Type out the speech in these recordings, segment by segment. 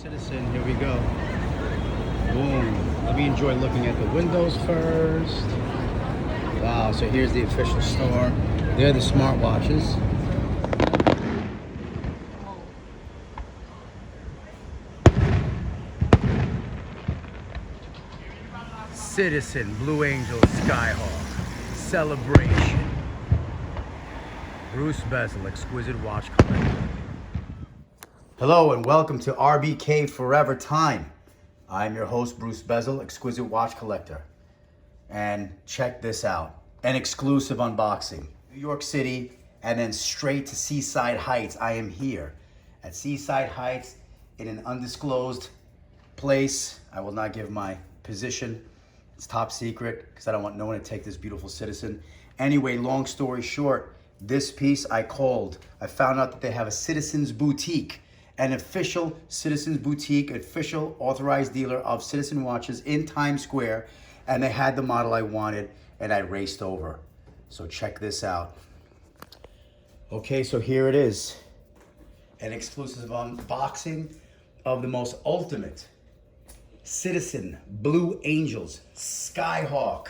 Citizen, here we go. Boom. Let me enjoy looking at the windows first. Wow, so here's the official store. They're the smartwatches. Citizen, Blue Angel, Skyhawk, Celebration. Bruce Bezel, Exquisite Watch Collector. Hello and welcome to RBK Forever Time. I'm your host, Bruce Bezel, Exquisite Watch Collector. And check this out, an exclusive unboxing. New York City and then straight to Seaside Heights. I am here at Seaside Heights in an undisclosed place. I will not give my position. It's top secret because I don't want no one to take this beautiful Citizen. Anyway, long story short, this piece I called. I found out that they have a Citizen's Boutique, an official Citizen's Boutique, official authorized dealer of Citizen watches in Times Square, and they had the model I wanted, and I raced over. So check this out. Okay, so here it is. An exclusive unboxing of the most ultimate Citizen Blue Angels Skyhawk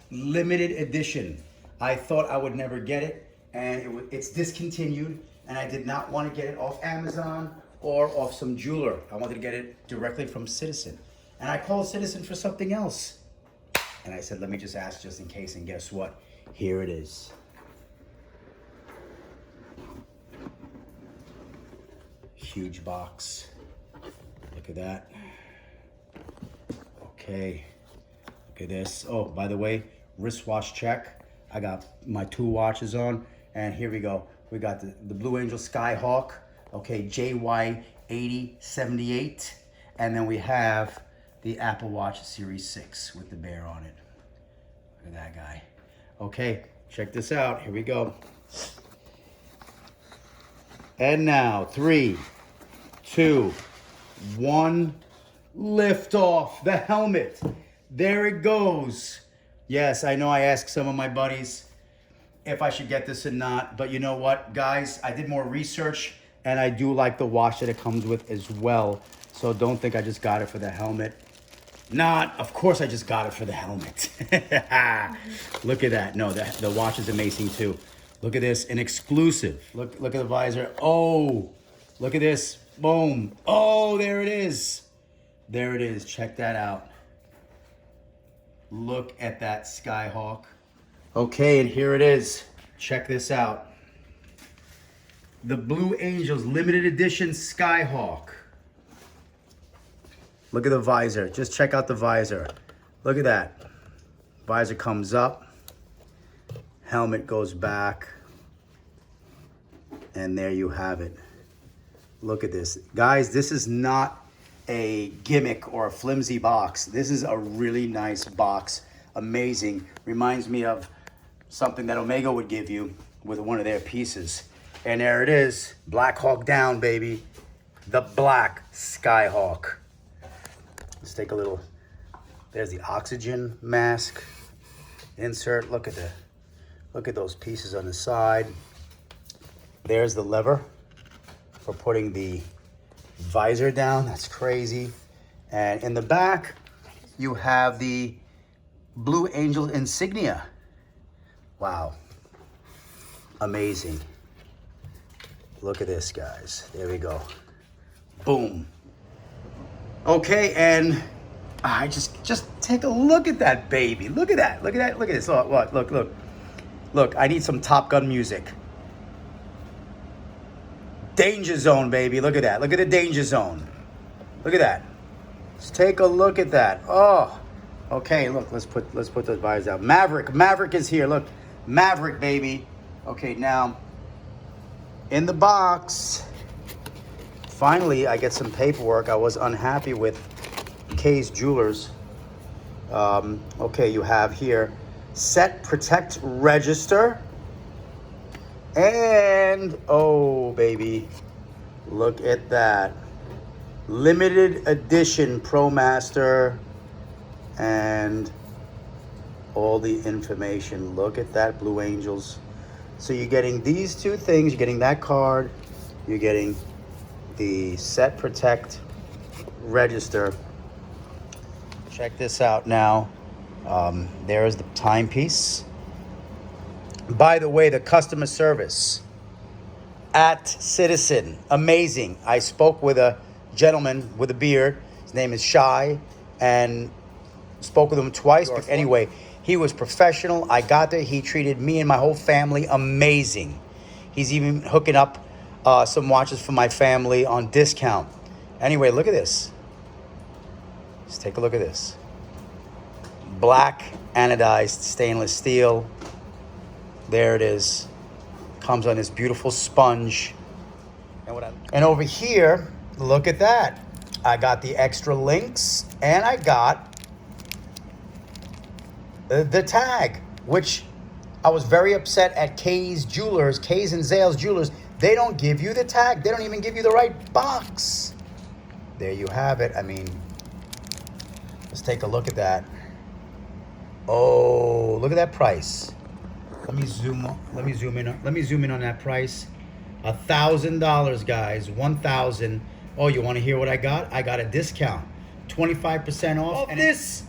limited edition. I thought I would never get it, and it's discontinued, and I did not want to get it off Amazon or off some jeweler. I wanted to get it directly from Citizen. And I called Citizen for something else. And I said, let me just ask just in case, and guess what? Here it is. Huge box. Look at that. Okay, look at this. Oh, by the way, wristwatch check. I got my 2 watches on, and here we go. We got the Blue Angel Skyhawk, okay, JY8078, and then we have the Apple Watch Series 6 with the bear on it. Look at that guy. Okay, check this out. Here we go. And now, 3, 2, 1. Lift off the helmet. There it goes. Yes, I know I asked some of my buddies if I should get this or not, but you know what, guys? I did more research, and I do like the watch that it comes with as well. So don't think I just got it for the helmet. Of course I just got it for the helmet. Look at that. No, the watch is amazing too. Look at this, an exclusive. Look at the visor. Oh, look at this. Boom. Oh, there it is. There it is. Check that out. Look at that Skyhawk. Okay, and here it is. Check this out. The Blue Angels limited edition Skyhawk. Look at the visor. Just check out the visor. Look at that. Visor comes up. Helmet goes back. And there you have it. Look at this. Guys, this is not a gimmick or a flimsy box. This is a really nice box. Amazing. Reminds me of something that Omega would give you with one of their pieces. And there it is. Black Hawk down, baby. The Black Skyhawk. Let's take a little. There's the oxygen mask insert. Look at those pieces on the side. There's the lever for putting the visor down. That's crazy. And in the back, you have the Blue Angel insignia. Wow. Amazing. Look at this, guys. There we go. Boom. Okay, and I just take a look at that baby. Look at that. Look at that. Look at this. Look. Look, I need some Top Gun music. Danger Zone, baby. Look at that. Look at the Danger Zone. Look at that. Let's take a look at that. Oh, okay. Look, let's put those visors out. Maverick is here. Look, Maverick, baby. Okay, now in the box. Finally, I get some paperwork. I was unhappy with Kay's Jewelers. Okay, you have here set, protect, register. And, oh, baby, look at that. Limited edition ProMaster and all the information. Look at that, Blue Angels. So you're getting these 2 things. You're getting that card. You're getting the set, protect, register. Check this out now. There's the timepiece. By the way, the customer service at Citizen, amazing. I spoke with a gentleman with a beard. His name is Shy, and spoke with him twice. But anyway, he was professional. I got there. He treated me and my whole family amazing. He's even hooking up some watches for my family on discount. Anyway, look at this. Let's take a look at this. Black anodized stainless steel. There it is. Comes on this beautiful sponge. And over here, look at that. I got the extra links, and I got the tag, which I was very upset at Kay's Jewelers, Kay's and Zales Jewelers. They don't give you the tag. They don't even give you the right box. There you have it. I mean, let's take a look at that. Oh, look at that price. Let me zoom in on that price. $1,000, guys. 1,000. Oh, you want to hear what I got? I got a discount, 25% off this.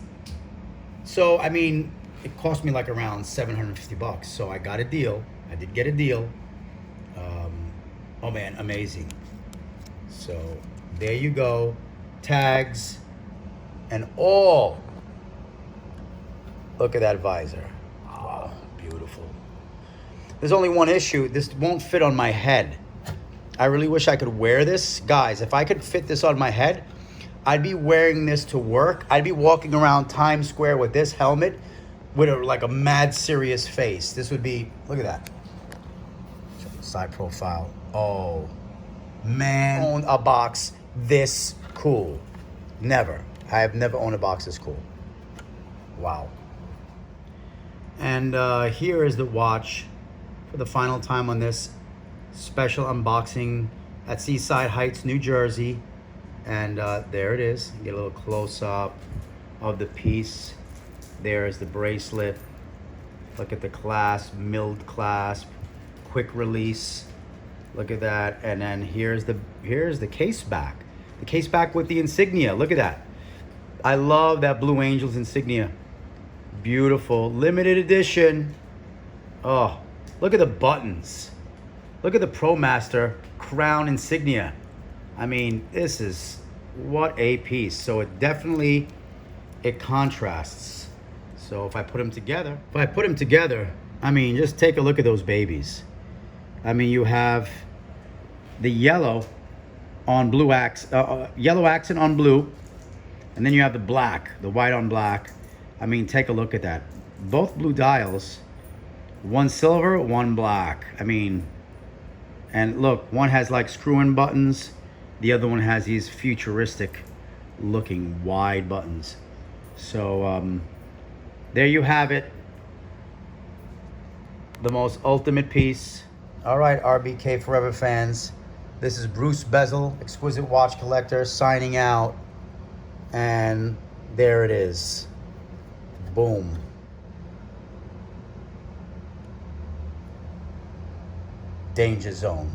So I mean, it cost me like around $750. So I got a deal. I did get a deal. Oh man, amazing. So there you go. Tags and all. Look at that visor. Wow, beautiful. There's only one issue. This won't fit on my head. I really wish I could wear this. Guys, if I could fit this on my head, I'd be wearing this to work. I'd be walking around Times Square with this helmet with like a mad serious face. This would be, look at that. Side profile. Oh, man. Own a box this cool. Never. I have never owned a box this cool. Wow. And here is the watch for the final time on this special unboxing at Seaside Heights, New Jersey. And there it is. Get a little close up of the piece. There is the bracelet. Look at the clasp, milled clasp, quick release. Look at that. And then here's the case back. The case back with the insignia. Look at that. I love that Blue Angels insignia. Beautiful. Limited edition. Oh, look at the buttons. Look at the ProMaster crown insignia. I mean, this is what a piece. So it contrasts. So if I put them together, I mean, just take a look at those babies. I mean, you have the yellow on blue yellow accent on blue, and then you have the black, the white on black. I mean, take a look at that. Both blue dials, one silver, one black. I mean, and look, one has like screw-in buttons. The other one has these futuristic looking wide buttons. So there you have it. The most ultimate piece. All right, RBK Forever fans. This is Bruce Bezel, Exquisite Watch Collector, signing out. And there it is. Boom. Danger Zone.